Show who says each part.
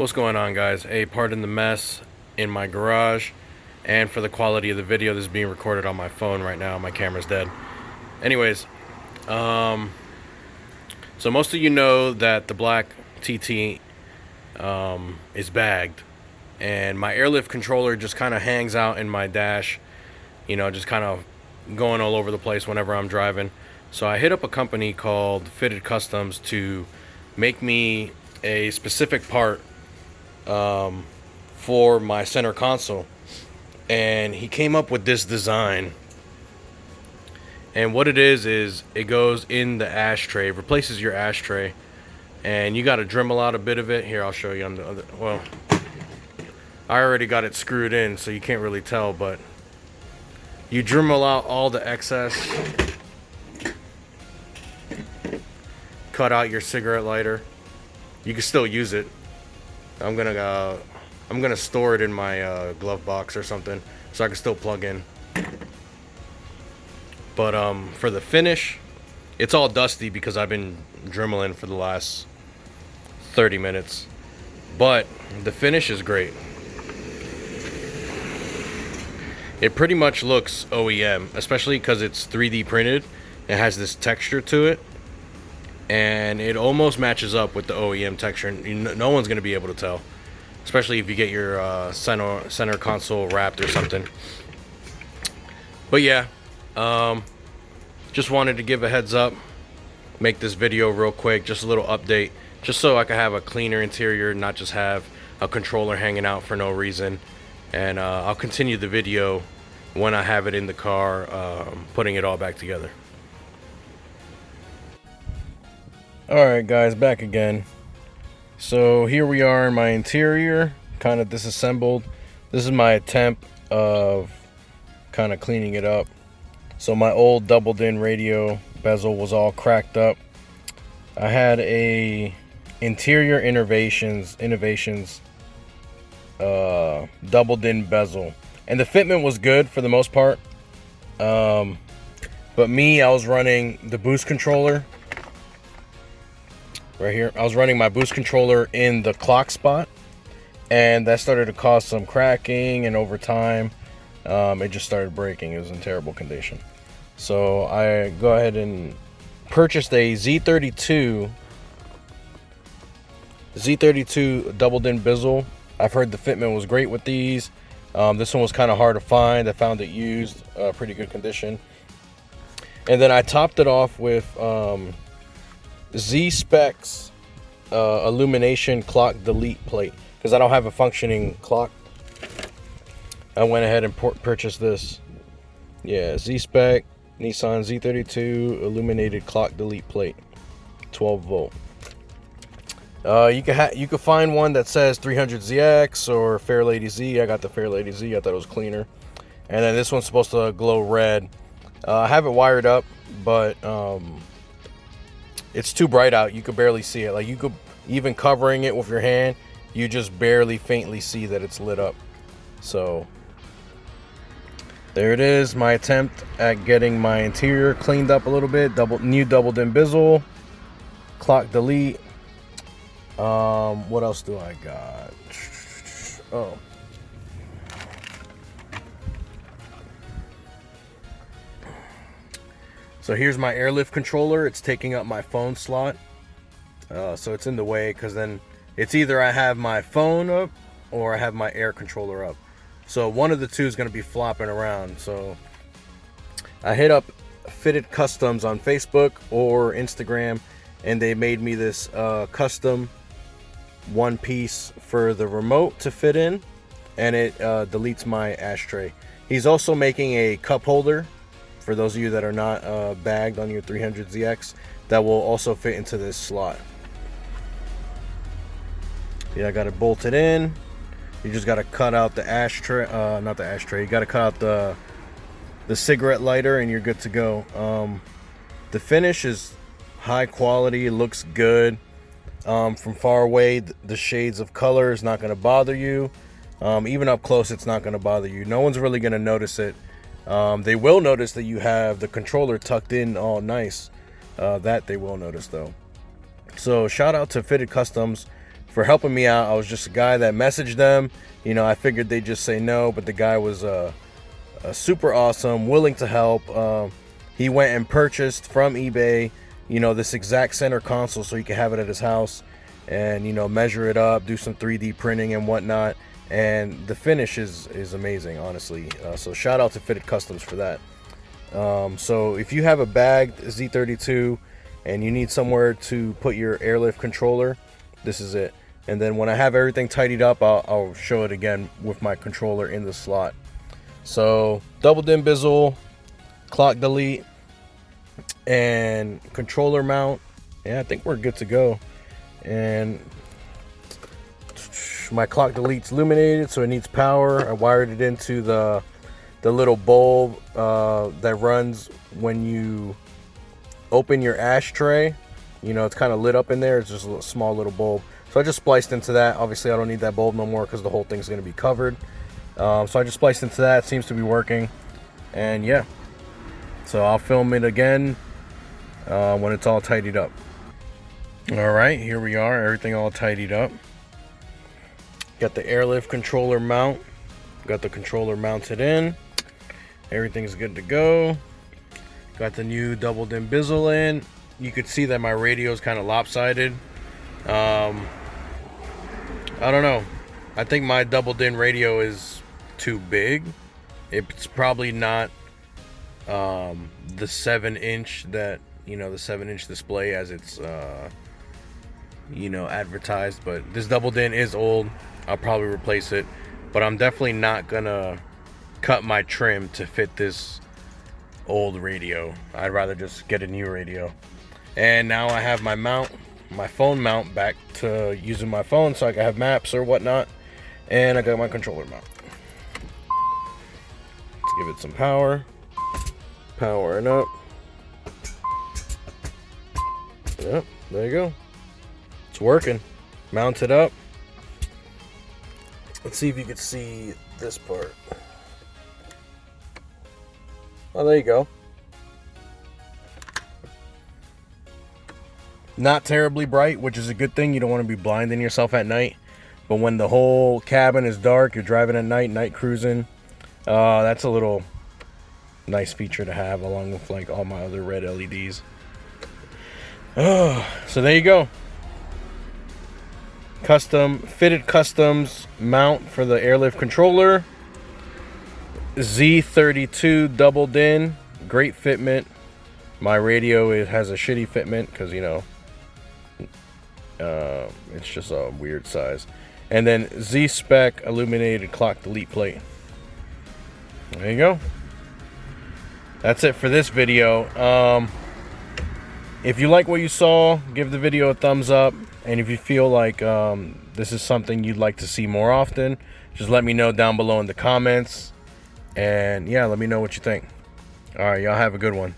Speaker 1: What's going on, guys? Hey, pardon the mess in my garage, and for the quality of the video, this is being recorded on my phone right now. My camera's dead. Anyways, so most of you know that the black TT is bagged, and my airlift controller just kind of hangs out in my dash, just kind of going all over the place whenever I'm driving. So I hit up a company called Fitted Customs to make me a specific part for my center console, and he came up with this design. And what it is it goes in the ashtray, replaces your ashtray, and you got to Dremel out a bit of it. Here, I'll show you on the other. Well, I already got it screwed in, so you can't really tell, but you Dremel out all the excess, cut out your cigarette lighter. You can still use it. I'm gonna store it in my glove box or something, so I can still plug in. But for the finish, it's all dusty because I've been dremeling for the last 30 minutes. But the finish is great. It pretty much looks OEM, especially because it's 3D printed. It has this texture to it, and it almost matches up with the OEM texture. No one's going to be able to tell, especially if you get your center console wrapped or something. But yeah, just wanted to give a heads up, make this video real quick, just a little update, just so I could have a cleaner interior, not just have a controller hanging out for no reason. And I'll continue the video when I have it in the car, putting it all back together. Alright guys, back again. So here we are in my interior, kind of disassembled. This is my attempt of kind of cleaning it up. So my old doubled-in radio bezel was all cracked up. I had a interior innovations doubled-in bezel, and the fitment was good for the most part. But I was running the boost controller right here. I was running my boost controller in the clock spot, and that started to cause some cracking, and over time it just started breaking. It was in terrible condition. So I go ahead and purchased a Z32 doubled-in bezel. I've heard the fitment was great with these. This one was kind of hard to find. I found it used, pretty good condition. And then I topped it off with Z-Specs illumination clock delete plate, because I don't have a functioning clock. I went ahead and purchased this. Yeah, Z-Spec Nissan Z32 illuminated clock delete plate, 12 volt. You can find one that says 300ZX or Fairlady Z. I got the Fairlady Z. I thought it was cleaner. And then this one's supposed to glow red. I have it wired up, but it's too bright out. You could barely see it. Like, you could, even covering it with your hand, you just barely faintly see that it's lit up. So there it is, my attempt at getting my interior cleaned up a little bit. New doubled-in bezel, clock delete. What else do I got? Oh, so here's my airlift controller. It's taking up my phone slot, so it's in the way, because then it's either I have my phone up or I have my air controller up. So one of the two is going to be flopping around. So I hit up Fitted Customs on Facebook or Instagram, and they made me this custom one piece for the remote to fit in, and it deletes my ashtray. He's also making a cup holder for those of you that are not bagged on your 300ZX that will also fit into this slot. Yeah, I got it bolted in. You just got to cut out the ashtray, not the ashtray. You got to cut out the cigarette lighter, and you're good to go. The finish is high quality. It looks good. From far away, the shades of color is not going to bother you. Even up close, it's not going to bother you. No one's really going to notice it. They will notice that you have the controller tucked in all nice. That they will notice, though. So shout out to Fitted Customs for helping me out. I was just a guy that messaged them. You know, I figured they'd just say no, but the guy was super awesome, willing to help. He went and purchased from eBay, you know, this exact center console so he could have it at his house and, you know, measure it up, do some 3D printing and whatnot. And the finish is amazing, honestly. So shout out to Fitted Customs for that. So if you have a bagged Z32 and you need somewhere to put your airlift controller, this is it. And then when I have everything tidied up, I'll show it again with my controller in the slot. So double dim bezel, clock delete, and controller mount. Yeah, I think we're good to go. And my clock delete's illuminated, so it needs power. I wired it into the little bulb that runs when you open your ashtray. You know, it's kind of lit up in there. It's just a small little bulb. So I just spliced into that. Obviously, I don't need that bulb no more because the whole thing's going to be covered. So I just spliced into that. It seems to be working. And yeah, so I'll film it again when it's all tidied up. All right, here we are. Everything all tidied up. Got the airlift controller mount. Got the controller mounted in. Everything's good to go. Got the new double dim bezel in. You could see that my radio is kind of lopsided. I don't know. I think my double dim radio is too big. It's probably not the 7-inch that, you know, the 7-inch display as it's you know, advertised. But this double din is old. I'll probably replace it, but I'm definitely not gonna cut my trim to fit this old radio. I'd rather just get a new radio. And now I have my mount, my phone mount, back to using my phone so I can have maps or whatnot. And I got my controller mount. Let's give it some power. Powering up. Yep, there you go. It's working. Mounted up. Let's see if you can see this part. Oh, there you go. Not terribly bright, which is a good thing. You don't want to be blinding yourself at night. But when the whole cabin is dark, you're driving at night cruising, that's a little nice feature to have, along with like all my other red LEDs. Oh, so there you go. Fitted customs mount for the airlift controller. Z32 double din, great fitment. My radio, it has a shitty fitment because, you know, it's just a weird size. And then Z-Spec illuminated clock delete plate. There you go. That's it for this video. If you like what you saw, give the video a thumbs up. And if you feel like this is something you'd like to see more often, just let me know down below in the comments. And yeah, let me know what you think. All right, y'all have a good one.